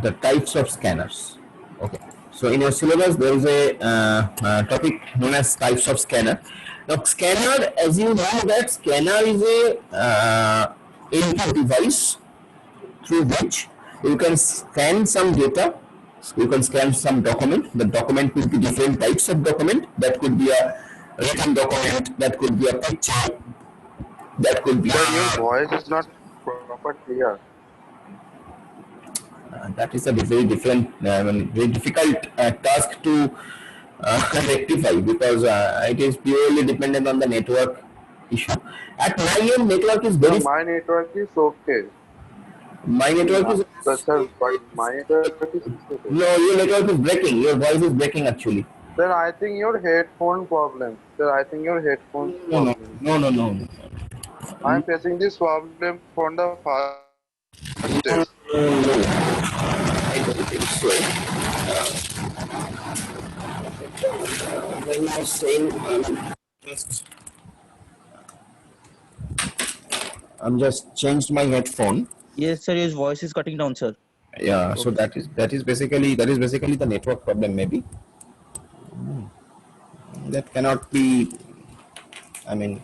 the types of scanners. Okay. So in your syllabus there is a topic known as types of scanner. Now scanner, as you know, that scanner is a input device through which you can scan some data, you can scan some document. The document could be different types of document. That could be a written document, that could be a picture, that could be Your voice is not proper clear. That is a very different, very difficult task to rectify, because it is purely dependent on the network issue. At my end, network is very. My network is okay. My network is. Sir, but my network is okay. No, your network is breaking. Your voice is breaking actually. Sir, I think your headphone problem. Sir, I think your headphone problem. No. I am facing this problem from the first day. I don't think so. When I was saying, I'm just changed my headphone. Yes, sir. His voice is cutting down, sir. Yeah, so that is basically the network problem, maybe. That cannot be, I mean,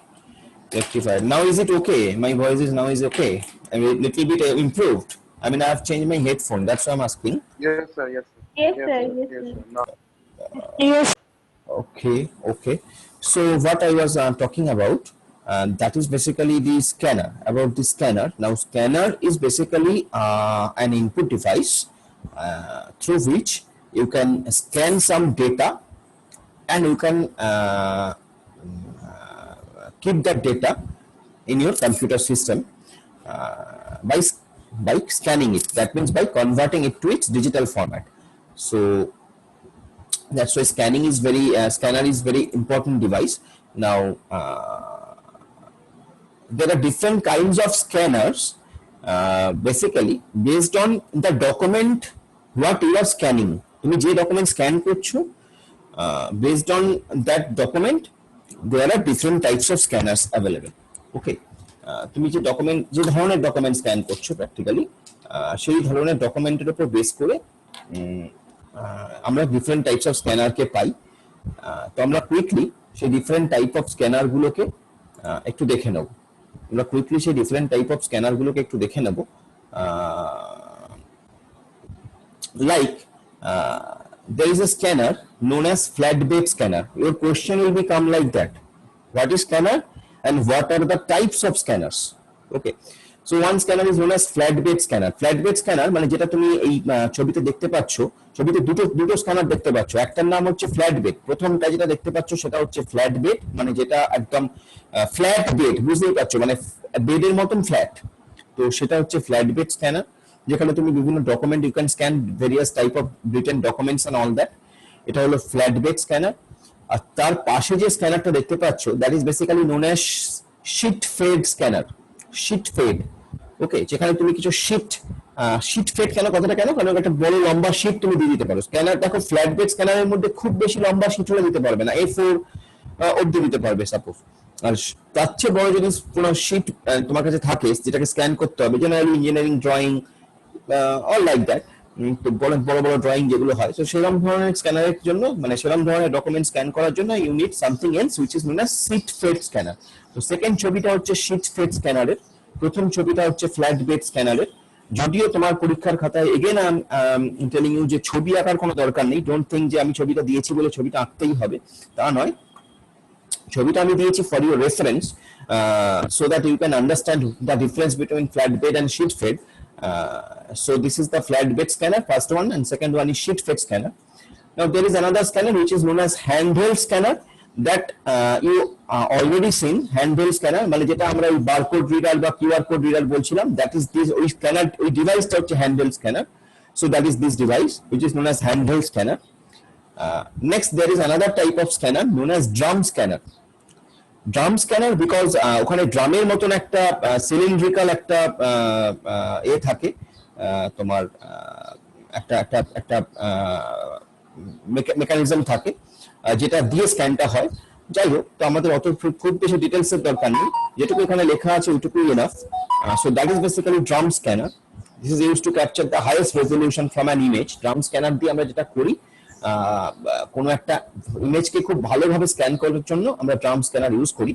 rectified. Now is it okay? My voice is now okay. I mean, little bit improved. I mean, I have changed my headphone. That's why I'm asking. Yes, sir. Yes, sir. Yes, Yes, sir. sir. Yes, Yes, sir. sir. No. Yes. Okay. So what I was talking about, that is basically the scanner. About the scanner. Now, scanner is basically an input device through which you can scan some data, and you can keep that data in your computer system by scanning it. That means by converting it to its digital format. So that's why scanner is very important device. Now there are different kinds of scanners, basically based on the document what you are scanning. তুমি যে document scan করছো, based on that document there are different types of scanners available. Okay, তুমি যে document যে ধরনের document scan করছো practically সেই ধরনের ডকুমেন্টের উপর বেস করে আমরা ডিফারেন্ট টাইপস অফ স্ক্যানার কে পাই। তো আমরা কুইকলি সেই ডিফারেন্ট টাইপ অফ স্ক্যানার গুলোকে একটু দেখে নেব। আমরা কুইকলি সেই ডিফারেন্ট টাইপ অফ স্ক্যানার গুলোকে একটু দেখে নেব। Like there is a scanner known as flatbed scanner. Your question will become like that: what is scanner and what are the types of scanners? Okay, so one scanner is known as flatbed scanner. Flatbed scanner মানে যেটা তুমি এই ছবিতে দেখতে পাচ্ছ, ছবিতে দুটো scanner দেখতে পাচ্ছ। একটার নাম হচ্ছে ফ্ল্যাটবেড। প্রথমটা যেটা দেখতে পাচ্ছ সেটা হচ্ছে ফ্ল্যাটবেড, মানে যেটা একদম ফ্ল্যাট বেড, বুঝতেই পারছো, মানে বেডের মতন ফ্ল্যাট। তো সেটা হচ্ছে ফ্ল্যাটবেড স্ক্যানার, যেখানে তুমি বিভিন্ন document you can scan various type of written documents and all that. এটা হলো ফ্ল্যাটবেড স্ক্যানার। আর তার পাশে যে স্ক্যানারটা দেখতে পাচ্ছ that is basically known as sheet fed scanner. Sheet fed, okay, যেখানে তুমি কিছু শিট ফেড কথাটা কেন, কারণ একটা বড় লম্বা শিট তুমি দিয়ে দিতে পারো। স্ক্যানার দেখো, ফ্ল্যাটবেড স্ক্যানারের মধ্যে খুব বেশি লম্বা শিট হলে দিতে পারবে না, A4 অবধি দিতে পারবে সাপোজ। আর তার চেয়ে বড় যদি কোনো শিট তোমার কাছে থাকে যেটাকে স্ক্যান করতে হবে, generally engineering drawing all like that, তো বড় বড় ড্রয়িং যেগুলো হয়, তো সেরকম ধরনের স্ক্যানারের জন্য, মানে সেরকম ধরনের ডকুমেন্ট স্ক্যান করার জন্য you need something else which is known as sheet fed scanner. তো সেকেন্ড ছবিটা হচ্ছে শিট ফেড স্ক্যানারের, প্রথম ছবিটা হচ্ছে ফ্ল্যাট বেড স্ক্যানারের। যদিও তোমার পরীক্ষার খাতায় again I am telling you যে ছবি আঁকার কোনো দরকার নেই। ডোন্ট থিঙ্ক যে আমি ছবিটা দিয়েছি বলে ছবিটা আঁকতেই হবে, তা নয়। ছবিটা আমি দিয়েছি for your reference, so that you can understand the difference between flat bed and sheet fed. So this is the flat bed scanner, first one, and second one is sheet fed scanner. Now there is another scanner which is known as handheld scanner that you already seen. Handheld scanner মানে যেটা আমরা এই barcode reader বা QR code reader বলছিলাম, that is this ওই scanner, ওই ডিভাইসটা হচ্ছে handheld scanner. So that is this device which is known as handheld scanner. Next there is another type of scanner known as drum scanner. Drum scanner because ওখানে ড্রামের মতন একটা cylindrical একটা থাকে, তোমার একটা একটা একটা মেকানিজম থাকে যেটা দিয়ে স্ক্যানটা হয়। যাই হোক, তো আমাদের অত খুব বেশি ডিটেলস এর দরকার নেই, যেটুকু এখানে লেখা আছে ওইটুকুই enough. So that is basically drum scanner. This is used to capture the highest resolution from an image. Drum scanner দিয়ে আমরা যেটা করি, কোনো একটা ইমেজকে খুব ভালোভাবে স্ক্যান করার জন্য আমরা ড্রাম স্ক্যানার ইউজ করি।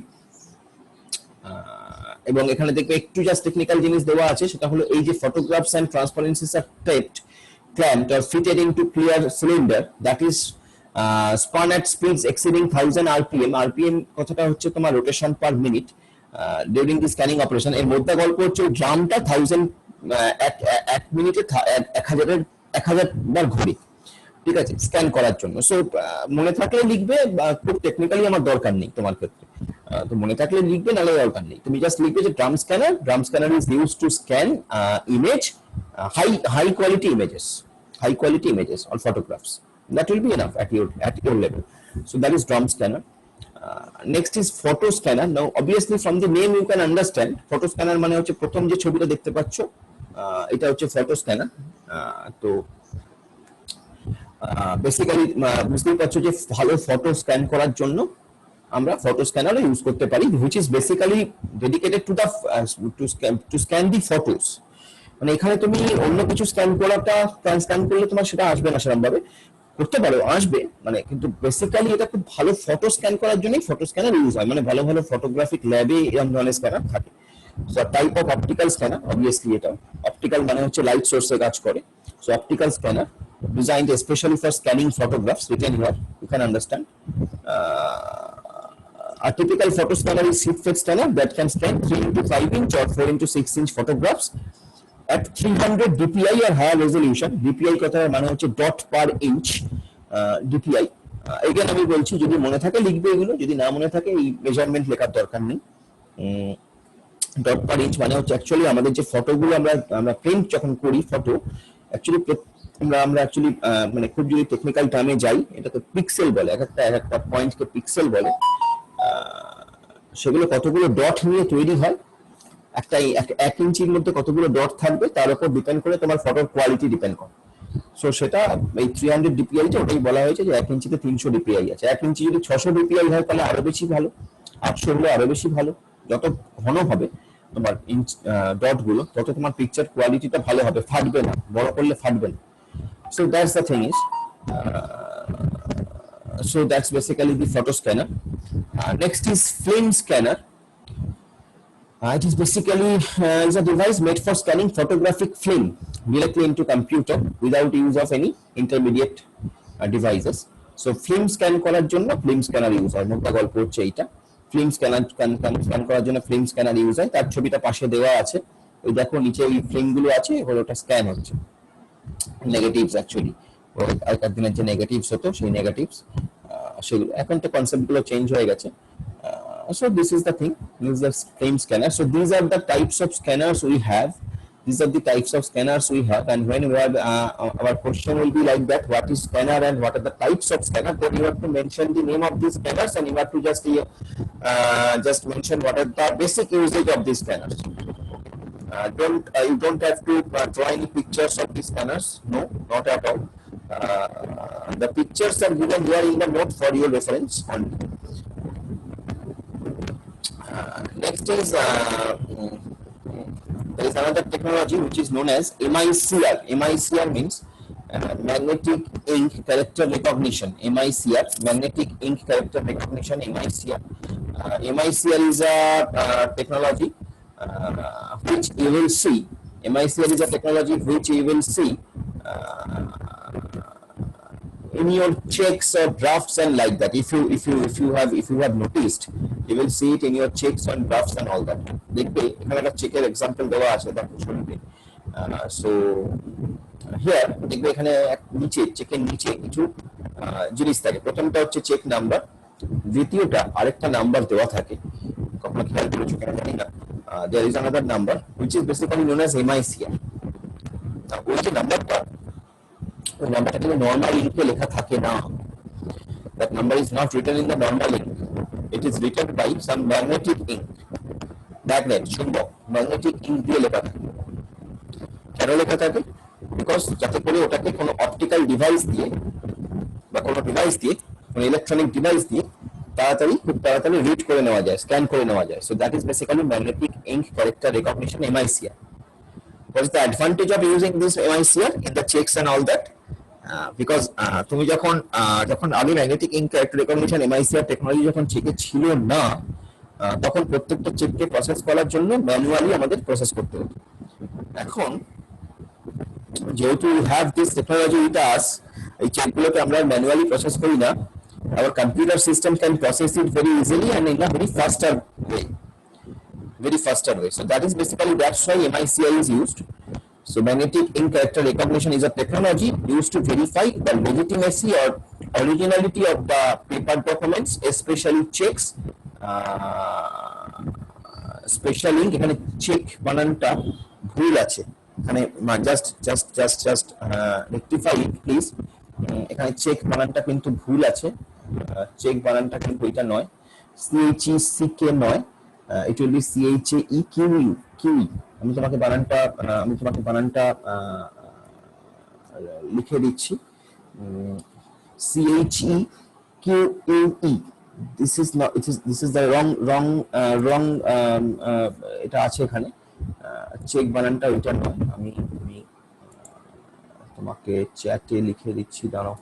এবং এখানে দেখবে একটু জাস্ট টেকনিক্যাল জিনিস দেওয়া আছে, সেটা হলো এই যে photographs and transparencies are taped, clamped or fitted into clear cylinder that is spun at speeds exceeding 1000 rpm. rpm কথাটা হচ্ছে তোমার rotation per minute during the scanning operation. এর মধ্যে গল্প হচ্ছে ড্রামটা 1000 এক মিনিটে 1000 বার ঘুরি, ঠিক আছে, স্ক্যান করার জন্য। সো মনে থাকলে লিখবে, খুব টেকনিক্যালি আমার দরকার নেই তোমার ক্ষেত্রে, তো মনে থাকলে লিখবে, নাহলে দরকার নেই। তুমি জাস্ট লিখবে যে drum scanner is use to scan image, high quality images or photographs. That will be enough at your level. So that is drum scanner. Next is photo scanner. Now obviously from the name you can understand photo scanner মানে হচ্ছে প্রথম যে ছবিটা দেখতে পাচ্ছ এটা হচ্ছে photo scanner। তো বেসিক্যালি বুঝতেই পারছো যে ভালো ফটো স্ক্যান করার জন্য আমরা ফটো স্ক্যানারও ইউজ করতে পারি, which is basically dedicated to the to scan the photos। মানে এখানে তুমি অন্য কিছু স্ক্যান করলে তোমার সেটা আসবে না সেরকম ভাবে, করতে পারো, আসবে মানে, কিন্তু বেসিক্যালি এটা খুব ভালো ফটো স্ক্যান করার জন্যই ফটো স্ক্যানার ইউজ হয়। মানে ভালো ভালো ফটোগ্রাফিক ল্যাবে এরকম ধরনের স্ক্যানার থাকে। So type of optical scanner, obviously এটা অপটিক্যাল মানে হচ্ছে লাইট সোর্সে কাজ করে। So optical scanner designed especially for scanning photographs, written here you can understand. A typical photo scanner is sheet fed scanner that can scan 3 into 5 inch or 4 into 6 inch photographs at 300 dpi or higher resolution. dpi কথা মানে হচ্ছে dot পার inch, dpi এখানে আমি বলছি যদি মনে থাকে লিখবে এগুলো, যদি না মনে থাকে এই মেজারমেন্ট লেখার দরকার নেই। ডট পার ইঞ্চ মানে হচ্ছে অ্যাকচুয়ালি আমাদের যে ফটোগুলো আমরা প্রিন্ট যখন করি ফটো, অ্যাকচুয়ালি আমরা অ্যাকচুয়ালি মানে খুব যদি টেকনিক্যাল টার্মে যাই, এটা তো পিক্সেল বলে, এক একটা পয়েন্টকে পিক্সেল বলে। সেগুলো কতগুলো ডট নিয়ে তৈরি হয়, একটা 1 ইঞ্চির মধ্যে কতগুলো ডট থাকবে তার উপর ডিপেন্ড করে তোমার ফটোর কোয়ালিটি ডিপেন্ড করে। সো সেটা এই 300 ডিপিআই টা ওটাই বলা হয়েছে যে 1 ইঞ্চিতে 300 ডিপিআই আছে। 1 ইঞ্চি যদি 600 ডিপিআই হয় তাহলে আরো বেশি ভালো, 800 হলে আরো বেশি ভালো। যত ঘন হবে তোমার ইঞ্চ ডট গুলো তত তোমার পিকচার কোয়ালিটিটা ভালো হবে, ফাটবে না, বড় করলে ফাটবে না। So that's the thing is, so that's basically the photo scanner. Next is film scanner. It is basically is a device made for scanning photographic film directly into computer without use of any intermediate devices. So film scan করার জন্য film scanner use হয়, মোটা গল্প হচ্ছে এইটা। film scan করার জন্য film scanner use হয়, তার ছবিটা পাশে দেওয়া আছে, ওই দেখো নিচে ওই ফিল্ম গুলো আছে, ওটা স্ক্যান হচ্ছে। নেগেটিভস অ্যাকচুয়ালি আগের দিনের যে নেগেটিভস হতো সেই নেগেটিভস সেগুলো, এখন তো কনসেপ্ট গুলো চেঞ্জ হয়ে গেছে। So this is the thing, this is the film scanner. So these are the types of scanners we have, and when we have our question will be like that, what is scanner and what are the types of scanner, then you have to mention the name of these scanners and you have to just mention what are the basic usage of these scanners. You don't have to draw any pictures of these scanners, no, not at all. The pictures are given here in the note for your reference only. Next is there is another technology which is known as MICR. MICR means magnetic ink character recognition. MICR, magnetic ink character recognition. MICR is a technology which you will see. MICR is a technology which you will see in your checks or drafts and like that. If you have noticed, you will see it in your checks and drafts and all that. দেখবে এখানে একটা চেকের example দেওয়া আছে, দেখো শুনবে। So here দেখবে এখানে নিচে চেকের নিচে কিছু জিনিস থাকে। প্রথমটা হচ্ছে চেক নাম্বার, দ্বিতীয়টা আরেকটা নাম্বার দেওয়া থাকে, কখনো খেয়াল করেছো কিনা জানি না। there is another number which is basically known as MICR. ওই যে নাম্বারটা, ওই নাম্বারটা কিন্তু নর্মাল ইঙ্কে লেখা থাকে না। That number is not written in the normal ink. It is written by some magnetic ink. Magnet, চুম্বক, magnetic ink দিয়ে লেখা থাকে। কেন লেখা থাকে? Because যাতে করে ওটাকে কোনো অপটিক্যাল ডিভাইস দিয়ে বা কোনো ডিভাইস দিয়ে, কোনো ইলেকট্রনিক ডিভাইস দিয়ে খুব তাড়াতাড়ি রিড করে নেওয়া যায়, স্ক্যান করে নেওয়া যায়। So that is basically magnetic ink character recognition, MICR. What is the advantage of using this MICR in the checks and all that? Because তুমি যখন যখন আগে magnetic ink character recognition MICR technology যখন চেকে ছিল না, তখন প্রত্যেকটা চেককে প্রসেস করার জন্য ম্যানুয়ালি আমাদের প্রসেস করতে হতো। এখন যেহেতু we have this technology with us, এই চেকগুলোকে আমরা ম্যানুয়ালি প্রসেস করি না, our computer system can process it very easily and in a very faster way. So that is basically, that's why MICR is used. So magnetic ink character recognition is a technology used to verify the legitimacy or originality of the paper documents, especially checks. Special ink, এখানে check বানানটা ভুল আছে, এখানে just rectify please, এখানে check বানানটা কিন্তু ভুল আছে, চেক বানানটা কিন্তু এটা নয়, CHECK নয়, it will be CHAEQE. আমি তোমাকে বানানটা লিখে দিচ্ছি, CHEQE. This is the wrong এটা আছে এখানে, চেক বানানটা ওইটা নয়, আমি তোমাকে চ্যাটে লিখে দিচ্ছি, দাঁড়াও।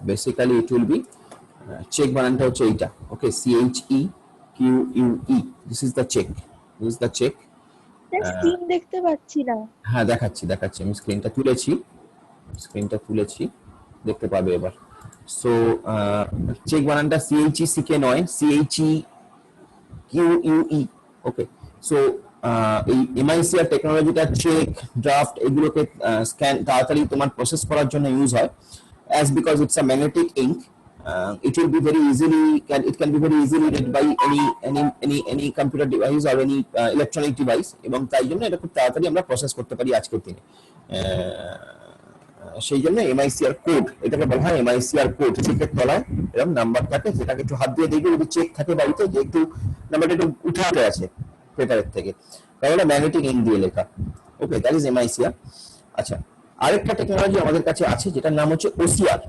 Basically it will be check বানানটা হচ্ছে এইটা, okay, CHEQE. This is the check. Screen দেখতে পাচ্ছি না। হ্যাঁ দেখাচ্ছি, আমি স্ক্রিনটা তুলেছি, দেখতে পাবে এবার। সো চেক বানানটা CHECK নয়, CHEQE, ওকে। সো এই MICR টেকনোলজিটা চেক, ড্রাফট এগুলোকে স্ক্যান তাড়াতাড়ি তোমার প্রসেস করার জন্য ইউজ হয়, as because it's a magnetic ink. It will be very easily, it can be very easily read by any computer device or any electronic device, এবং তাই জন্য এটা খুব তাড়াতাড়ি আমরা প্রসেস করতে পারি আজকের দিনে। সেই জন্য MICR কোড, এটাকে বলা হয় MICR কোড। চেকের তলায় এরকম নাম্বার থাকে, যেটাকে একটু হাত দিয়ে দেখবে, যদি চেক থাকে বাড়িতে যে একটু নাম্বারটা একটু উঠে আছে পেপারের থেকে, কারণ ম্যাগনেটিক ইঙ্ক দিয়ে লেখা, ওকে, দ্যাট ইজ MICR। আচ্ছা, আরেকটা টেকনোলজি আমাদের কাছে আছে যেটার নাম হচ্ছে OCR.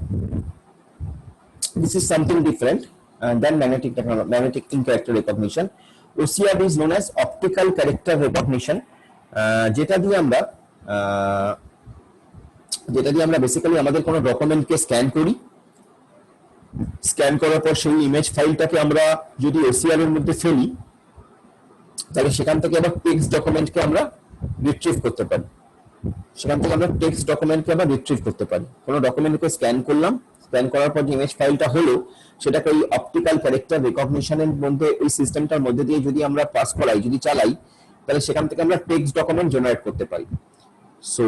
This is something different than magnetic ink character recognition. OCR is known as optical character recognition, যেটা দিয়ে আমরা বেসিক্যালি আমাদের কোনো ডকুমেন্টকে স্ক্যান করি, স্ক্যান করার পর সেই ইমেজ ফাইলটাকে আমরা যদি OCR এর মধ্যে ফেলি, তাহলে সেখান থেকে আবার টেক্সট ডকুমেন্টকে আমরা রিট্রিভ করতে পারি। কোনো ডকুমেন্টকে স্ক্যান করলাম, স্ক্যান করার পর যে ইমেজ ফাইলটা হলো, সেটাকে ওই অপটিক্যাল ক্যারেক্টার রেকগনিশনের মধ্যে, ওই সিস্টেমটার মধ্যে দিয়ে যদি আমরা পাস করাই, যদি চালাই, তাহলে সেখান থেকে আমরা টেক্সট ডকুমেন্ট জেনারেট করতে পারি। সো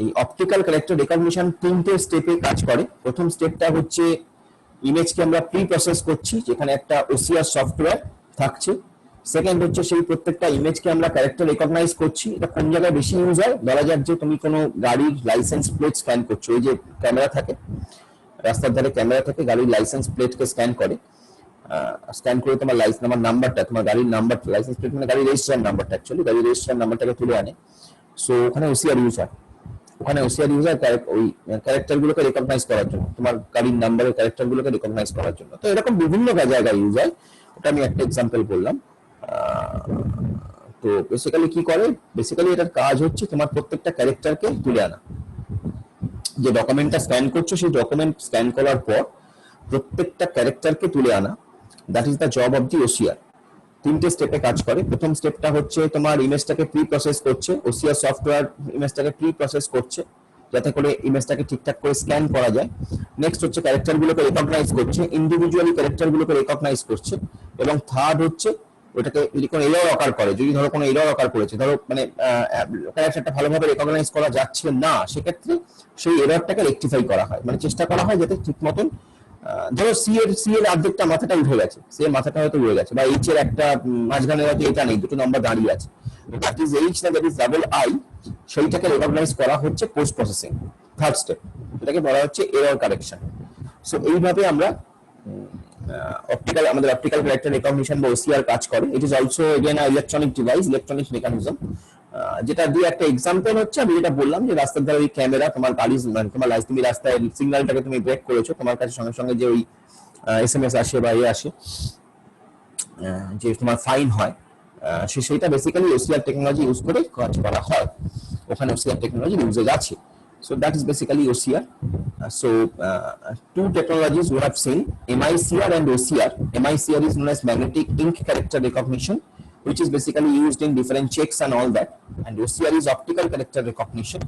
এই অপটিক্যাল ক্যারেক্টার রেকগনিশন 3টে স্টেপে কাজ করে। প্রথম স্টেপটা হচ্ছে ইমেজকে আমরা প্রি প্রসেস করছি, যেখানে একটা OCR সফটওয়্যার থাকছে। সেকেন্ড হচ্ছে সেই প্রত্যেকটা ইমেজকে আমরা ক্যারেক্টার রেকগনাইজ করছি। এটা কোন জায়গায় বেশি ইউজ হয়, ধরা যাক যে তুমি কোনো গাড়ির লাইসেন্স প্লেট স্ক্যান করছো, ওই যে ক্যামেরা থাকে, রাস্তার ধারে ক্যামেরা থাকে, গাড়ির লাইসেন্স প্লেটকে স্ক্যান করে তোমার নাম্বারটা, তোমার গাড়ির নাম্বার, লাইসেন্স প্লেট মানে গাড়ির রেজিস্ট্রেশন নাম্বারটা, অ্যাকচুয়ালি গাড়ির রেজিস্ট্রেশন নাম্বারটাকে তুলে আনে। সো ওখানে OCR ইউজ হয়, ওই ক্যারেক্টারগুলোকে রেকগনাইজ করার জন্য, তোমার গাড়ির নাম্বারের ক্যারেক্টারগুলোকে রেকগনাইজ করার জন্য। তো এরকম বিভিন্ন জায়গায় ইউজ হয়, ওটা আমি একটা এক্সাম্পল বললাম। তো বেসিক্যালি কি করে, এটার কাজ হচ্ছে তোমার প্রত্যেকটা ক্যারেক্টারকে তুলে আনা। যে ডকুমেন্টটা স্ক্যান করছো, সেই ডকুমেন্ট স্ক্যান করার পর প্রত্যেকটা ক্যারেক্টারকে তুলে আনা, that is the job of the OCR। 3টে স্টেপে কাজ করে। প্রথম স্টেপটা হচ্ছে তোমার ইমেজটাকে প্রি প্রসেস করছে, OCR সফটওয়্যার ইমেজটাকে প্রি প্রসেস করছে যাতে করে ইমেজটাকে ঠিকঠাক করে স্ক্যান করা যায়। নেক্সট হচ্ছে ক্যারেক্টারগুলোকে রেকগনাইজ করছে, ইন্ডিভিজুয়ালি ক্যারেক্টারগুলোকে রেকগনাইজ করছে। এবং থার্ড হচ্ছে ওটাকে যদি কোনো এরর অকার করে, যদি ধরো কোনো এরর অকার করেছে, ধরো মানে ক্যারেক্টারটা ভালোভাবে রেকগনাইজ করা যাচ্ছে না, সেক্ষেত্রে সেই এররটাকে রেকটিফাই করা হয়, মানে চেষ্টা করা হয় যাতে ঠিক মতন, ধরো সি এর অর্ধেকটা মাথাটা উঠে গেছে, সি এর মাথাটা হয়তো উড়ে গেছে, বা এইচ এর একটা মাঝখানে হয়তো এটা নেই, দুটো নম্বর দাঁড়িয়ে আছে, দ্যাট ইজ এইচ না দ্যাট ইজ ডাবল আই, সেইটাকে রেকগনাইজ করা হচ্ছে পোস্ট প্রসেসিং, থার্ড স্টেপ, এটাকে বলা হচ্ছে এরর কারেকশন। সো এইভাবে আমরা আমাদের অপটিক্যাল ক্যারেক্টার রেকগনিশন বা OCR কাজ করে। It is also again electronic device, electronic mechanism, যেটা দিয়ে একটা এক্সাম্পল হচ্ছে আমি যেটা বললাম যে রাস্তার ধারে ওই ক্যামেরা, তোমার গাড়ি, তোমার তুমি রাস্তায় সিগন্যালটাকে তুমি ব্রেক করেছো, তোমার কাছে সঙ্গে সঙ্গে যে ওই SMS আসে বা আসে, যে তোমার ফাইন হয় সেটা বেসিক্যালি ওসিআর টেকনোলজি ইউজ করে কাজ করা হয়, ওখানে ওসিআর টেকনোলজি ইউজেজ আছে। So that is basically OCR. Two technologies we have seen, MICR and OCR. MICR is known as magnetic ink character recognition, which is basically used in different checks and all that. And OCR is optical character recognition,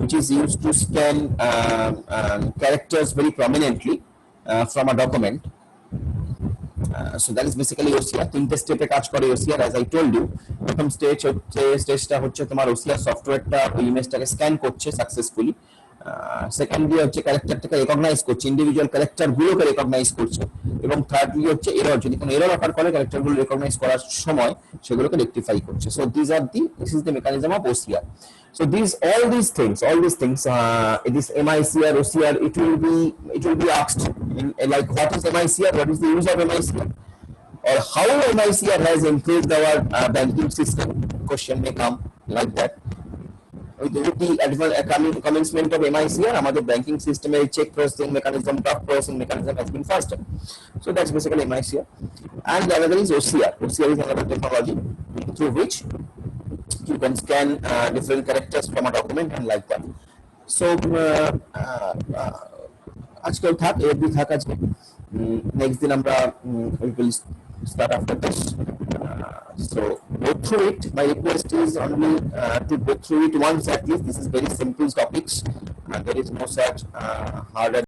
which is used to scan characters very prominently from a document. So that is basically OCR. তিনটে স্টেপে কাজ করে OCR, as I told you. প্রথম স্টেজটা হচ্ছে তোমার OCR সফটওয়্যারটা ওই ইমেজটাকে স্ক্যান করছে সাকসেসফুলি। সেকেন্ডলি হচ্ছে ক্যারেক্টারটাকে রেকগনাইজ করছে, ইন্ডিভিজুয়াল ক্যারেক্টার গুলোকে রেকগনাইজ করছে, এবং থার্ডলি হচ্ছে এরর, যদি কোনো এরর অফার করে ক্যারেক্টারগুলো রেকগনাইজ করার সময় সেগুলোকে রেকটিফাই করছে। So this is the mechanism of OCR. So all these things, this MICR, OCR, it will be asked in, like, what is MICR? What is the use of MICR? Or how MICR has improved our banking system? Question may come like that. With the commencement of MICR, আমাদের banking system এর check processing mechanism, drug processing mechanism has been faster. So that's basically MICR. And the other is OCR. OCR is another technology through which you can scan different characters from a document and like that. So আজকেও থাক, এর দিয়ে থাক আজকে। Next দিন আমরা we will start after this. So go through it. My request is only to go through it once at least. This is very simple topics, and there is no such harder